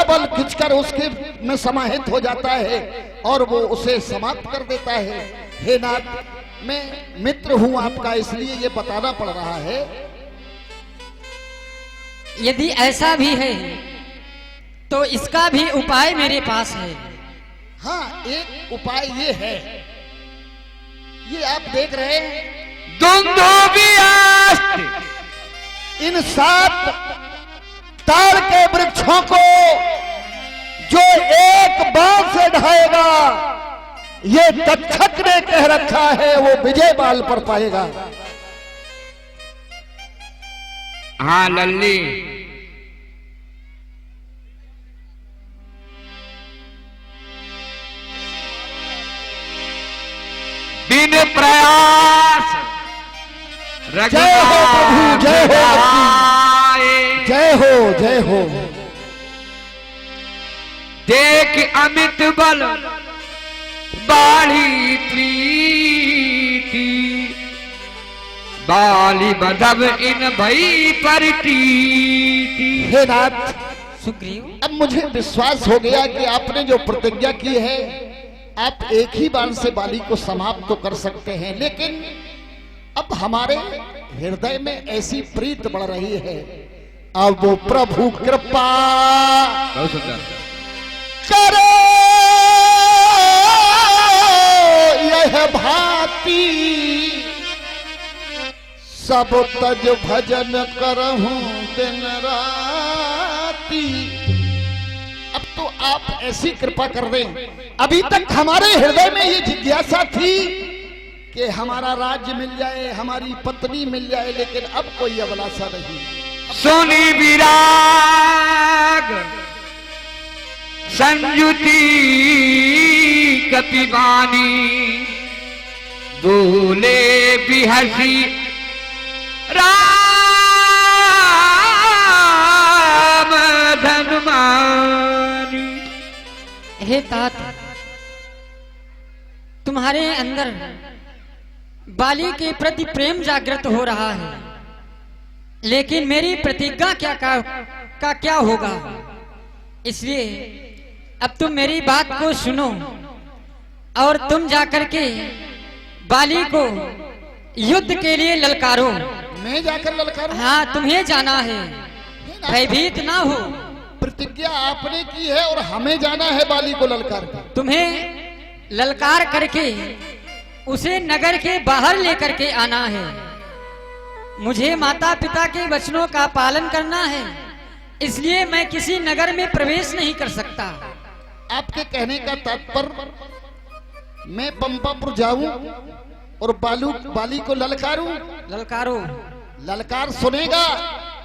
बल खिंचकर उसके में समाहित हो जाता है और वो उसे समाप्त कर देता है। हे नाथ, मैं मित्र हूं आपका, इसलिए ये बताना पड़ रहा है। यदि ऐसा भी है तो इसका भी उपाय मेरे पास है। हाँ, एक उपाय ये है, ये आप देख रहे हैं, इन 7 ताड़ के वृक्षों को जो एक बाण से ढाएगा, ये तक्षक ने कह रखा है, वो विजय बाल पर पाएगा। हाँ लल्ली, बिन प्रयास जय हो प्रभु, जय हो, जय हो, जय हो। देख अमित बल बाढ़ी प्रीति, बाली बधव इन भई परिटीति। हे नाथ सुग्रीव, अब मुझे विश्वास हो गया कि आपने जो प्रतिज्ञा की है, आप एक ही बाण से बाली को समाप्त तो कर सकते हैं, लेकिन अब हमारे हृदय में ऐसी प्रीत बढ़ रही है, अब वो प्रभु कृपा करो यह भांति, सब तज भजन करहूं दिन राती। अब तो आप ऐसी कृपा कर दें, अभी तक हमारे हृदय में ये जिज्ञासा थी कि हमारा राज्य मिल जाए, हमारी पत्नी मिल जाए, लेकिन अब कोई अभिलाषा नहीं। सुनी विराग संयुति कपिवानी, बोले बिहसी राम धनुमानी। हे तात, तुम्हारे अंदर बाली के प्रति प्रेम जागृत हो रहा है, लेकिन मेरी प्रतिज्ञा का क्या होगा? इसलिए अब तुम मेरी बात को सुनो और तुम जाकर के बाली को युद्ध के लिए ललकारो। मैं जाकर ललकारूं? हाँ, तुम्हें जाना है, भयभीत ना हो। प्रतिज्ञा आपने की है और हमें जाना है बाली को ललकार कर। तुम्हें ललकार करके उसे नगर के बाहर लेकर के आना है। मुझे माता पिता के वचनों का पालन करना है, इसलिए मैं किसी नगर में प्रवेश नहीं कर सकता। आपके कहने का तात्पर्य मैं पंपापुर जाऊं और बाली को ललकारूं? ललकारो। ललकार सुनेगा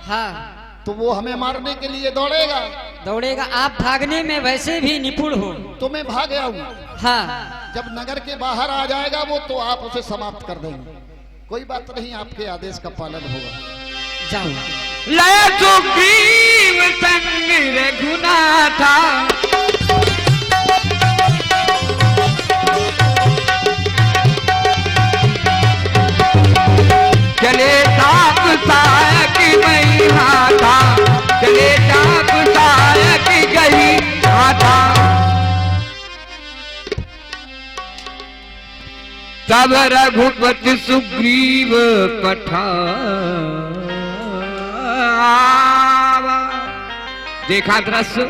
हाँ, तो वो हमें मारने के लिए दौड़ेगा। दौड़ेगा। आप भागने में वैसे भी निपुण हो। तो मैं भाग आऊं। हाँ, जब नगर के बाहर आ जाएगा वो, तो आप उसे समाप्त कर देंगे। कोई बात नहीं, आपके आदेश का पालन होगा। जाओ। लय सुग्रीव संग रघुनाथा, चले ताप सायक मई हाथा, चले ताप सायक गई हाथा। तब रघुपति सुग्रीव पठावा। देखा दृश्य,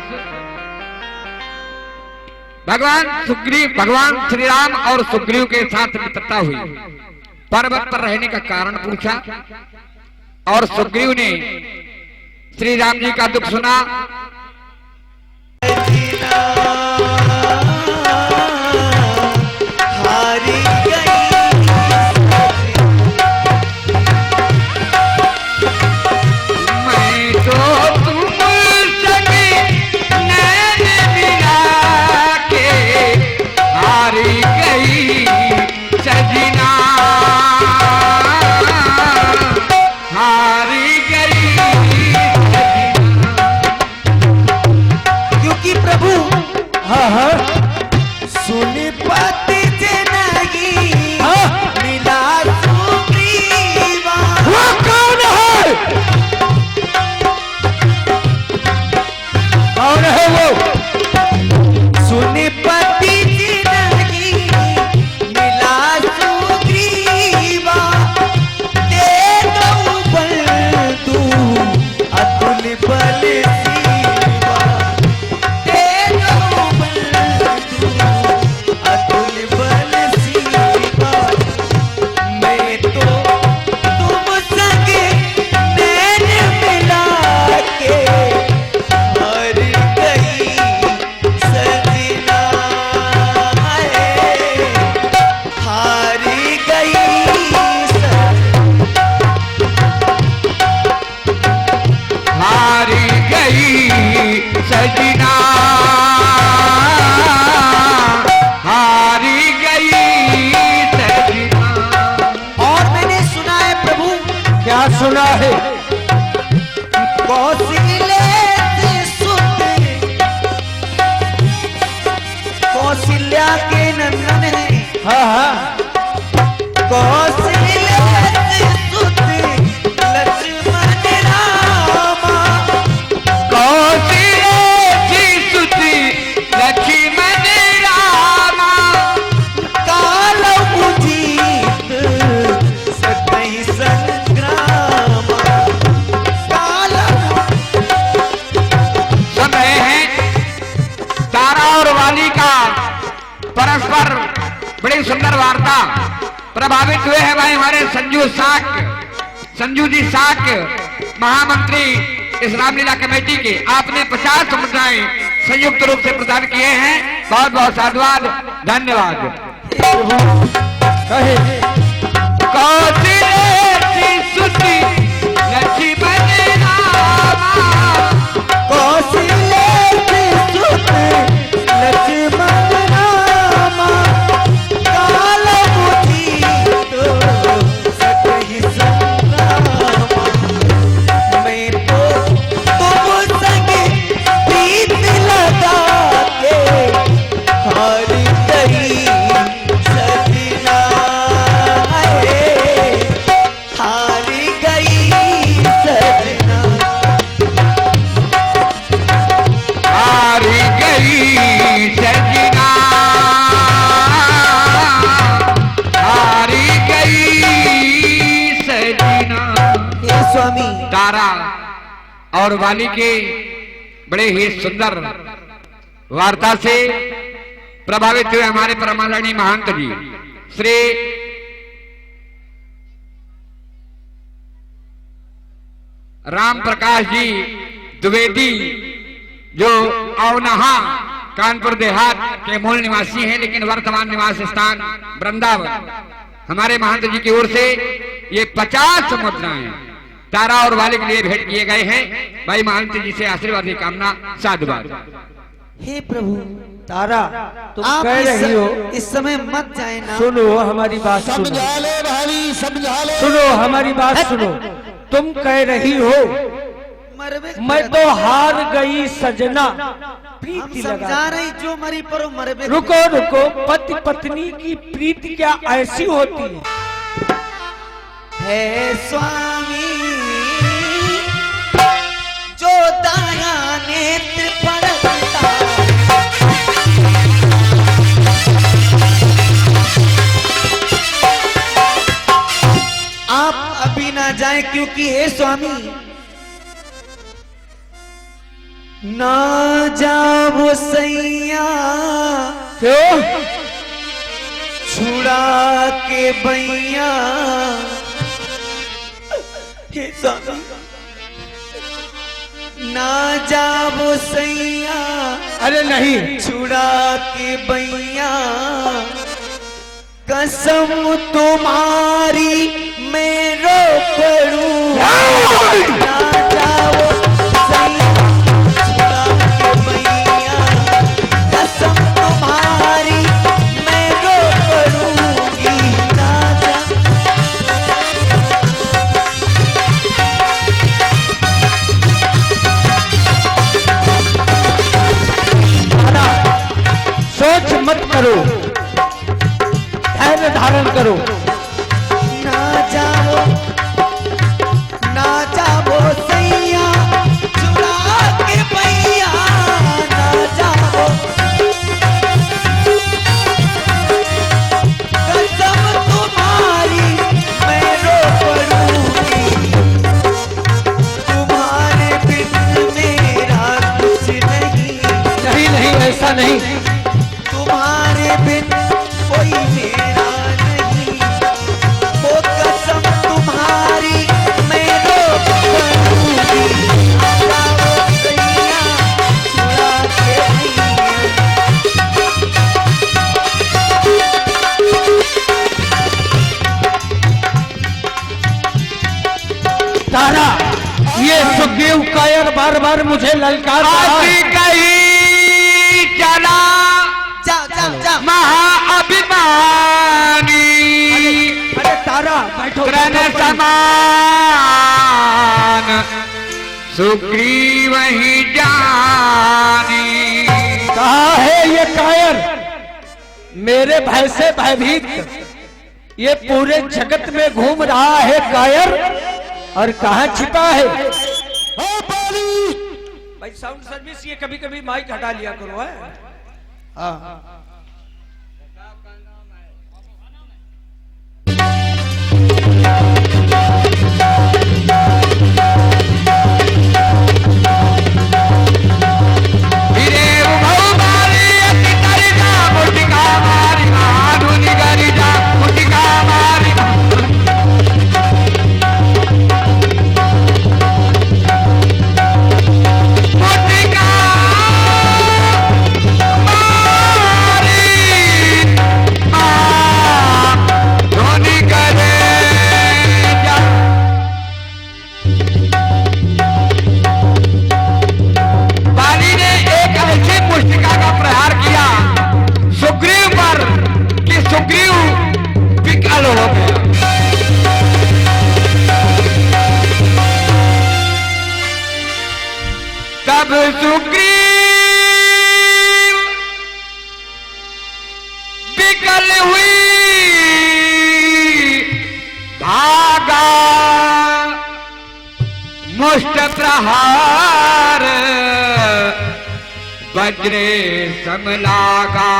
भगवान श्री राम और सुग्रीव के साथ मित्रता हुई। पर्वत पर रहने का कारण पूछा और सुग्रीव ने श्री राम जी का दुख सुना। कौन है वो? बड़ी सुंदर वार्ता प्रभावित हुए हैं भाई हमारे संजू जी साक महामंत्री इस रामलीला कमेटी के। आपने 50 मुद्राएं संयुक्त रूप से प्रदान किए हैं। बहुत बहुत साधुवाद, धन्यवाद। तारा और वाली के बड़े ही सुंदर वार्ता से प्रभावित हुए हमारे परमादरणीय महंत जी श्री राम प्रकाश जी द्विवेदी, जो अवनहा कानपुर देहात के मूल निवासी हैं लेकिन वर्तमान निवास स्थान वृंदावन, हमारे महंत जी की ओर से ये 50 मुद्राएं तारा और वाले के लिए भेंट किए गए हैं। भाई महंत जी से आशीर्वाद की कामना, साधुवाद। हे प्रभु, तारा तुम आप कह रही हो, इस समय मत जाए ना। सुनो हमारी बात, सुनो समझा ले भाई, समझा ले। सुनो हमारी बात सुनो। तुम कह रही हो मरबे मैं तो हार गई सजना, हम प्रीति समझा लगा। रही, जो मरी पर मरबे। रुको रुको, पति पत्नी की प्रीति क्या ऐसी होती है? है स्वामी जो दाया नेत्र पड़ता, आप अभी ना जाए क्योंकि हे स्वामी ना जाओ सैया क्यों? छुड़ा के बैया। हे स्वामी ना जाओ सैया, अरे नहीं, छुड़ा के बैया। कसम तुम्हारी मैं रो पड़ूं, ना जाओ सैया, छुड़ा के बैया। कसम तुम्हारी मैं रो पड़ूंगी, ना जाओ। तारा सोच मत करो, धैर्य धारण करो। ना जाओ सैया, छुड़ा के बैया। ना जाओ, कसम तुम्हारी मैं रो पड़ूंगी, तुम्हारे बिन मेरा कुछ नहीं। नहीं नहीं, ऐसा नहीं। तुम्हारे बिन कोई मेरा नहीं, वो कसम तुम्हारी मैं रो पड़ूंगी। आ जाओ सैया, छुड़ा के बैया। तारा, ये सुग्रीव कायर बार बार मुझे ललकार रहा है। आदि कहीं चला जाओ जाओ जाओ। महाअभिमानी, अरे तारा बैठो, तृण बैठो, बैठो। समान सुग्रीव ही जानी। कहा है ये कायर, मेरे भय से भयभीत ये पूरे जगत में घूम रहा है कायर, और कहाँ छिपा है? भाई साउंड सर्विस, ये कभी कभी माइक हटा लिया करो है। हाँ हिरे उभौ मारी अति तरिका मुटिका मारी आधुनिक प्रहार वज्रे समलागा।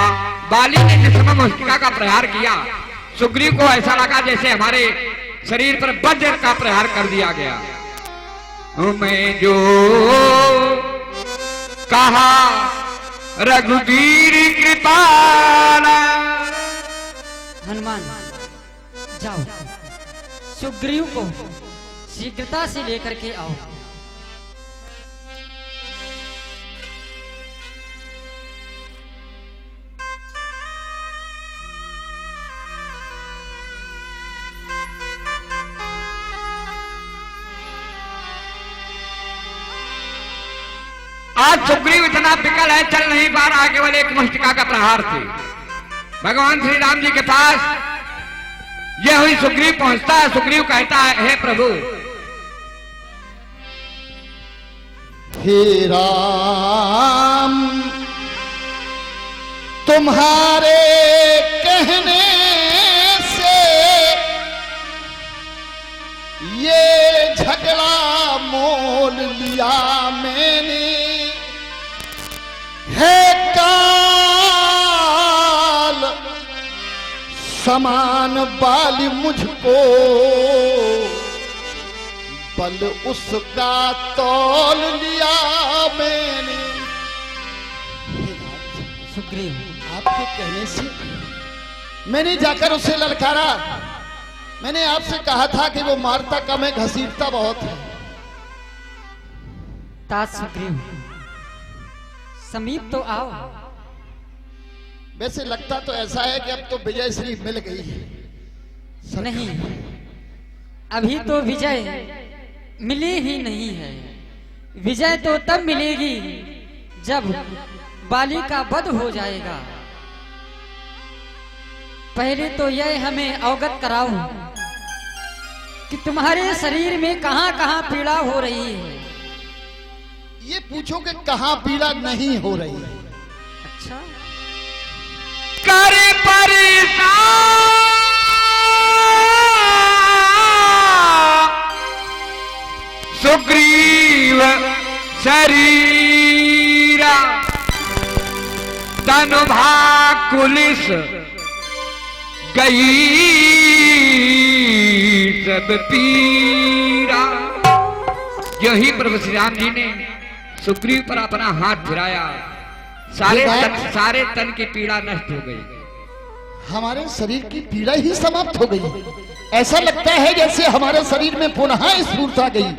बाली ने जिस समय मुष्टिका का प्रहार किया, सुग्रीव को ऐसा लगा जैसे हमारे शरीर पर वज्र का प्रहार कर दिया गया। मैं जो कहा रघुवीर कृपाला। हनुमान जाओ, सुग्रीव को शीघ्रता से लेकर के आओ। आज सुग्रीव इतना विकल है, चल नहीं पा रहा, केवल एक मुष्टिका का प्रहार थे। भगवान श्री राम जी के पास यह हुई सुग्रीव पहुंचता है। सुग्रीव कहता है, हे प्रभु, हे राम तुम्हारे कहने से ये झगड़ा मोल लिया मैंने, है काल समान बाली मुझको, बल उसका तौल लिया मैंने। सुग्रीव, आपके कहने से मैंने जाकर उसे ललकारा। मैंने आपसे कहा था कि वो मारता कम है, घसीटता बहुत है। तात सुग्रीव, समीप तो आओ। वैसे लगता तो ऐसा है कि अब तो विजय श्री मिल गई है। नहीं, अभी तो विजय मिली ही नहीं है। विजय तो तब मिलेगी जब बाली का वध हो जाएगा। पहले तो यह हमें अवगत कराओ कि तुम्हारे शरीर में कहां कहां पीड़ा हो रही है। ये पूछो कि कहां पीड़ा नहीं हो रही है। अच्छा, कर परेशान सुग्रीव शरीरा, तन भाकुलिस गई सब पीरा। यही प्रभु श्री राम जी ने सुग्रीव पर अपना हाथ फिराया, सारे तन की पीड़ा नष्ट हो गई। हमारे शरीर की पीड़ा ही समाप्त हो गई। ऐसा लगता है जैसे हमारे शरीर में पुनः स्फूर्ति आ गई।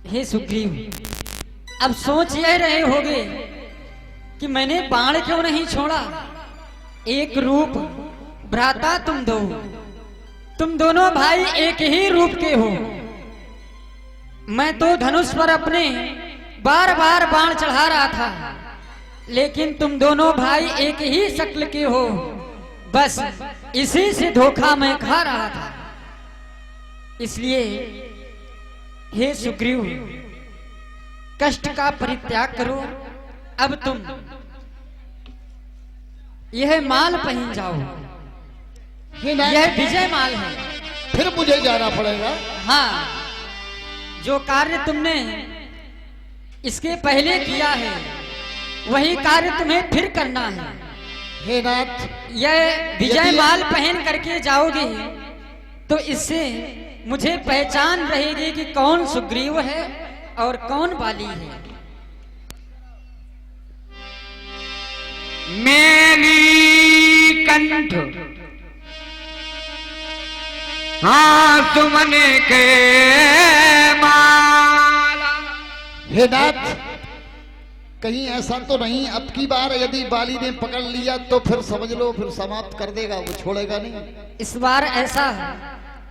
हे सुग्रीव, अब सोच यह रहे होगे कि मैंने बाण क्यों नहीं छोड़ा। एक रूप भ्राता तुम दो, तुम दोनों भाई एक ही रूप के हो। मैं तो धनुष पर अपने बार बार बाण चढ़ा रहा था, लेकिन तुम दोनों भाई एक ही शक्ल के हो। बस इसी से धोखा मैं खा रहा था। इसलिए हे सुग्रीव, कष्ट का परित्याग करो। अब तुम यह माल पहन जाओ। यह विजय माल है। फिर मुझे जाना पड़ेगा। हाँ, जो कार्य तुमने इसके पहले किया है वही कार्य तुम्हें फिर करना है। हे नाथ, यह विजय माल पहन करके जाओगे तो इससे मुझे पहचान रहेगी कि कौन सुग्रीव है और कौन बाली है। मेली कंठ हाँ तुमने के माला। हे नाथ, कहीं ऐसा तो नहीं अब की बार यदि बाली ने पकड़ लिया तो फिर समझ लो फिर समाप्त कर देगा, वो छोड़ेगा नहीं। इस बार ऐसा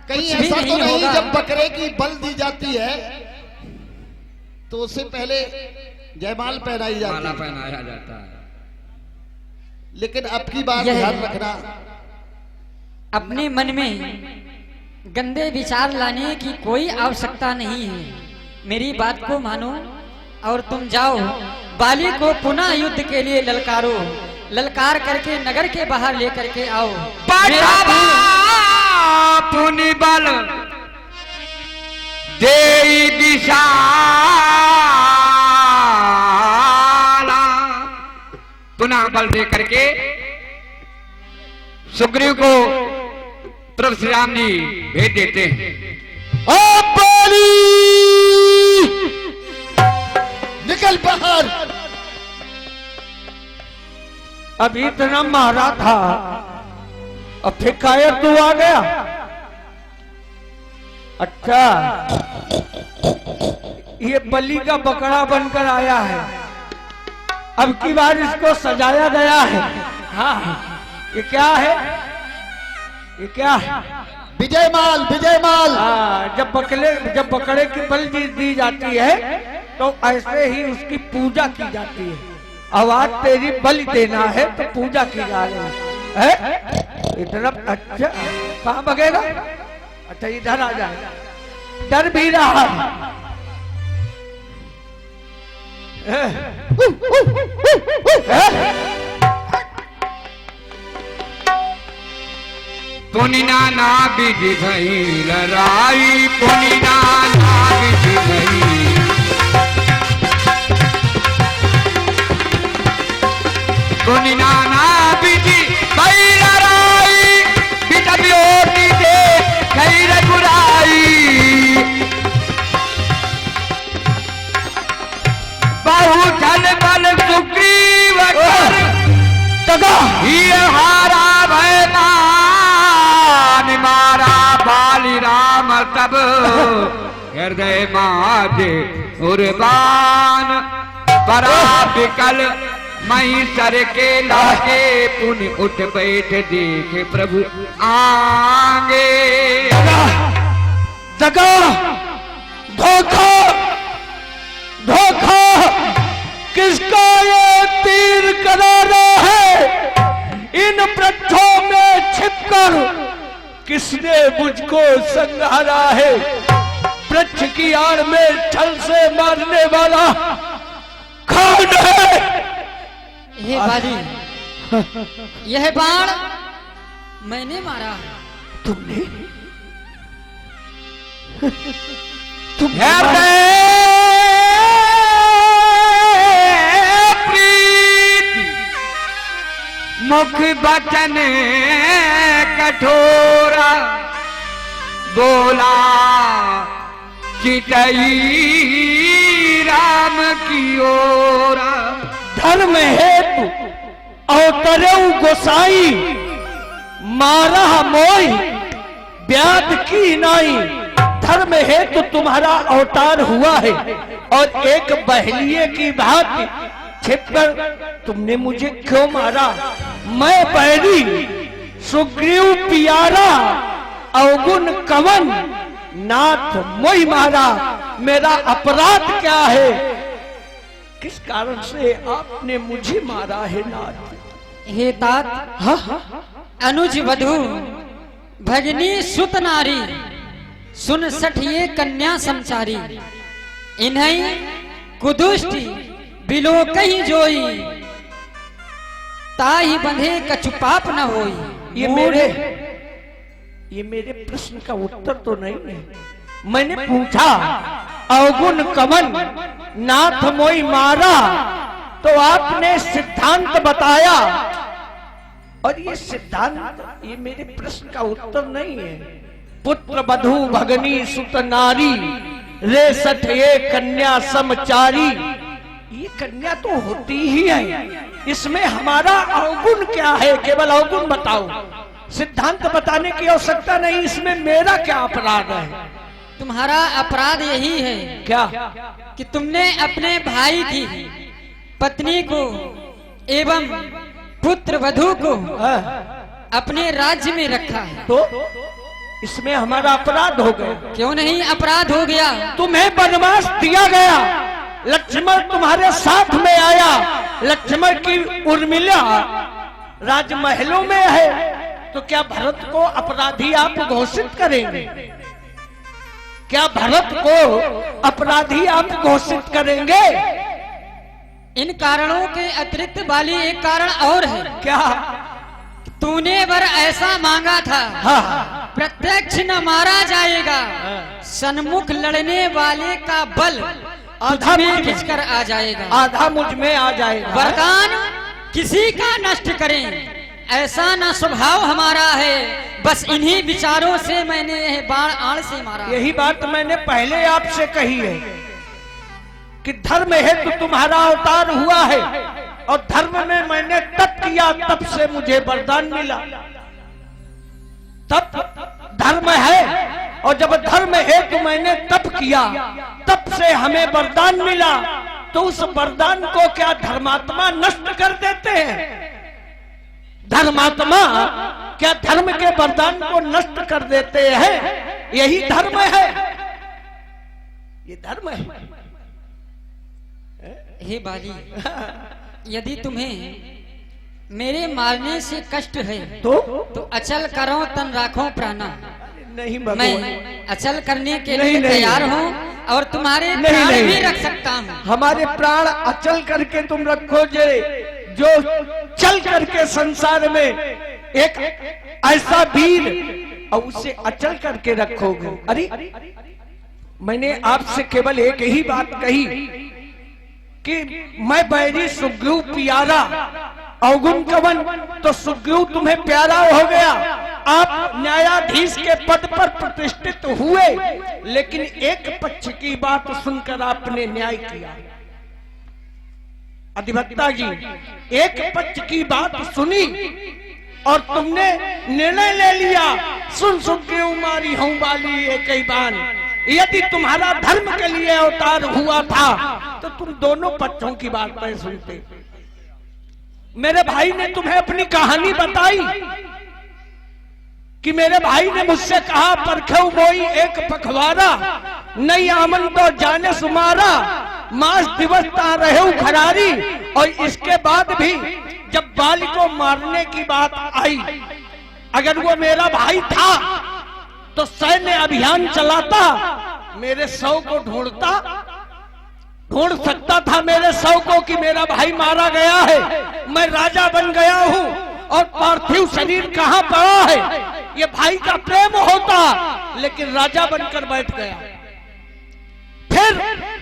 कहीं कुछ भी ऐसा तो नहीं होगा। जब बकरे की बल दी जाती है तो उससे पहले जयमाल पहनाई जाती माला है। पहनाया जाता है। लेकिन अब की बार यह- ध्यान रखना, अपने मन में गंदे विचार लाने की कोई आवश्यकता नहीं है। मेरी बात को मानो और तुम जाओ बाली को पुनः युद्ध के लिए ललकारो। ललकार करके नगर के बाहर लेकर के आओ। पुनि बल देई विशाला। पुनः बल दे करके सुग्रीव को प्रभु श्री राम जी भेज देते हैं। निकल बाहर। अब इतना मारा था, अब फिर कायर तू आ गया। अच्छा, ये बलि का बकरा बनकर आया है। अब की बार इसको सजाया गया है। हाँ, ये क्या है? ये क्या है? विजय माल, विजय माल। जब बकरे की बलि दी जाती है तो ऐसे ही उसकी पूजा की जाती है। अब आज तेरी बलि देना है तो पूजा की जा रही है। इतना अच्छा, कहाँ भगेगा? अच्छा, इधर आ जाए। डर भी रहा है। पुनि नाना विधि भई लड़ाई, पुनि नाना विधि भई। पुनि नाना विधि भई लड़ाई, बिटबियोटी दे गई रघुराई। बहु जन बल सुग्रीव कर, ये हारा भय मारा बाली राम तब हृदय माजे उर्बान। परा विकल मई सर के लागे, पुनि उठ बैठ देखे प्रभु आगे। जगह धोखा, धोखा किसका ये तीर करारा है? इन वृक्षों में छिपकर किसने मुझको संहारा है? वृक्ष की आड़ में छल से मारने वाला कौन है? हे बाली, यह बाण मैंने मारा। तुमने? मुख बचन कठोरा, बोला चितई राम की ओरा। धर्म हेतु अवतरऊ गोसाई, मारा मोई ब्याद की नाई। धर्म हेतु तुम्हारा अवतार हुआ है और एक बहलिये की भांति छिपकर तुमने मुझे क्यों मारा? मैं बैरी सुग्रीव पियारा, अवगुण कवन नाथ मोई मारा। मेरा अपराध क्या है? किस कारण से आपने मुझे मारा है नाथ? हे तात, अनुज वधु भजनी सुत नारी, सुन सठिए कन्या समचारी। इन्हीं कुदुष्टि बिलो कहीं जोई, ताही बंधे कछु पाप न होई। ये मेरे प्रश्न का उत्तर तो नहीं है। मैंने पूछा अवगुण कवन नाथ मोई मारा, तो आपने सिद्धांत बताया और ये सिद्धांत, ये मेरे प्रश्न का उत्तर नहीं है। पुत्र बधू भगनी सुत नारी, रे सठिए कन्या समचारी। ये कन्या तो होती ही है, इसमें हमारा अवगुण क्या है? केवल अवगुण बताओ, सिद्धांत बताने की आवश्यकता नहीं। इसमें मेरा क्या अपराध है? तुम्हारा अपराध यही है क्या? कि तुमने अपने भाई की पत्नी को एवं पुत्र वधू को अपने राज्य में रखा है। तो इसमें हमारा अपराध हो गया। क्यों नहीं अपराध हो गया? तुम्हें वनवास दिया गया, लक्ष्मण तुम्हारे साथ में आया। लक्ष्मण की उर्मिला राजमहलों में है, तो क्या भरत को अपराधी आप घोषित करेंगे? क्या भरत को अपराधी आप घोषित करेंगे? इन कारणों के अतिरिक्त बाली एक कारण और है। क्या? तूने वर ऐसा मांगा था हाँ, प्रत्यक्ष न मारा जाएगा, सन्मुख लड़ने वाले का बल आधा तुझ में मुझ में। खिंचकर आ जाएगा। आधा मुझ में आ जाएगा। वरदान किसी का नष्ट करें ऐसा ना स्वभाव हमारा है, बस इन्हीं विचारों से मैंने यह बाण आड़ से मारा। यही बात मैंने पहले आपसे कही है कि धर्म हेतु तुम्हारा अवतार हुआ है, और धर्म में मैंने तप किया, तब से मुझे वरदान मिला। तप धर्म है, और जब धर्म हेतु मैंने तप किया, तब से हमें वरदान मिला। तो उस वरदान को क्या धर्मात्मा नष्ट कर देते हैं? धर्मात्मा क्या धर्म के वरदान को नष्ट कर देते हैं? यही धर्म है, ये धर्म है। हे बाली, यदि तुम्हें मेरे मारने से कष्ट है तो अचल करो तन राखो प्राणा। नहीं मैं भगवान, अचल करने के नहीं, लिए नहीं। तैयार हूँ और तुम्हारे नहीं, प्राण नहीं। भी रख सकता हूँ। हमारे प्राण अचल करके तुम रखो, जो चल करके संसार में एक ऐसा वीर, और उसे अचल करके रखोगे। अरे मैंने आपसे केवल एक ही बात कही कि मैं बैरी सुग्रीव प्यारा अवगुण कवन, तो सुग्रीव तुम्हें प्यारा हो गया। आप न्यायाधीश के पद पर प्रतिष्ठित हुए, लेकिन एक पक्ष की बात सुनकर आपने न्याय किया। अधिवक्ता जी, एक पक्ष की बात सुनी और तुमने निर्णय ले लिया, सुन सुग्रीव मारी हूं बाली एक ही बान। यदि तुम्हारा धर्म के लिए अवतार हुआ था तो तुम दोनों पक्षों की बात नहीं सुनते। मेरे भाई ने तुम्हें अपनी कहानी बताई कि मेरे भाई ने मुझसे कहा, परखेऊ मोई एक पखवारा, नहीं आमन तो जाने सुमारा, मास दिवस ता रहे खरारी। और इसके बाद भी जब बाली को मारने की बात आई, अगर वो मेरा भाई था तो सैन्य अभियान चलाता, मेरे शव को ढूंढ सकता था मेरे शव को कि मेरा भाई मारा गया है, मैं राजा बन गया हूं और पार्थिव शरीर कहां पड़ा है। ये भाई का प्रेम होता, लेकिन राजा बनकर बैठ गया। फिर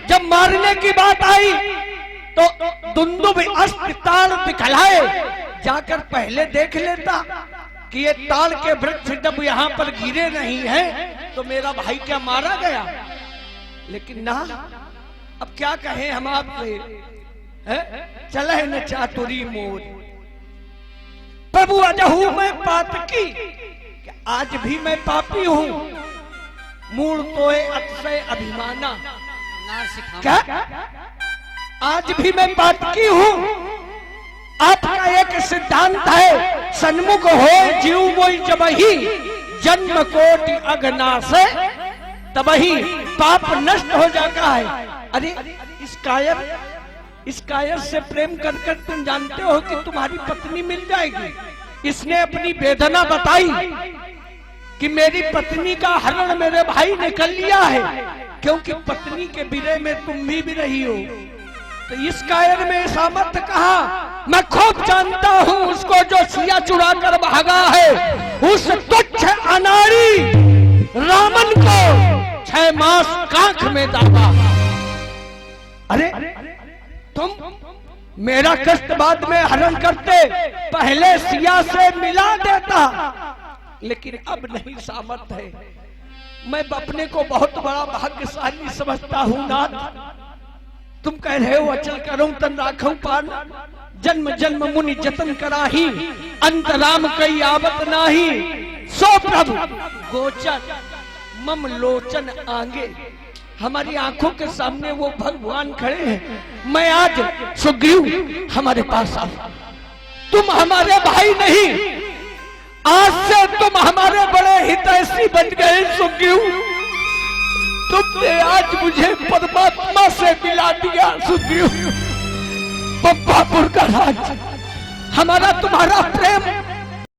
जब मारने की बात आई तो दुंदुभ अस्त्र ताड़ दिखलाए, जाकर पहले देख लेता कि ये ताड़ के वृक्ष जब यहाँ पर गिरे नहीं हैं तो मेरा भाई क्या मारा गया। लेकिन ना, अब क्या कहें हम आपसे, चले न चातुरी मोर प्रभु अजहू मैं पातकी, आज भी मैं पापी हूँ, मूल तोए अतिशय अभिमाना। ना सिखाओ। क्या आज भी मैं पातकी हूँ? आपका एक सिद्धांत है, सन्मुख हो जीव मोई जबही, जन्म कोटि अगना से तबही पाप नष्ट हो जाता है। अरे इस कायर से प्रेम कर कर तुम जानते हो कि तुम्हारी पत्नी मिल जाएगी। इसने अपनी वेदना बताई कि मेरी पत्नी का हरण मेरे भाई ने कर लिया है, क्योंकि पत्नी के बिरे में तुम भी रही हो। तो इस कायर में सामर्थ्य कहा, मैं खूब जानता हूं उसको जो सिया चुरा कर भागा है, उस तुच्छ अनाड़ी रामन को 6 मास कांख में दाबा। अरे तुम मेरा कष्ट बाद में हरण करते, पहले सिया से मिला देता, लेकिन अब नहीं सामर्थ्य है। मैं अपने को बहुत बड़ा भाग्यशाली समझता हूं नाथ। तुम कह रहे हो अचल करूं तन राखूं पान, जन्म जन्म मुनि जतन कराही, अंतराम कई आवत नाही, सो प्रभु गोचर मम लोचन आगे। हमारी आंखों के सामने वो भगवान खड़े हैं। मैं आज सुग्रीव हमारे पास आ, तुम हमारे भाई नहीं, आज से तुम हमारे बड़े हितैषी बन गए सुग्रीव। तुमने आज मुझे परमात्मा से मिला दिया सुग्रीव। बप्पापुर का राज, हमारा तुम्हारा प्रेम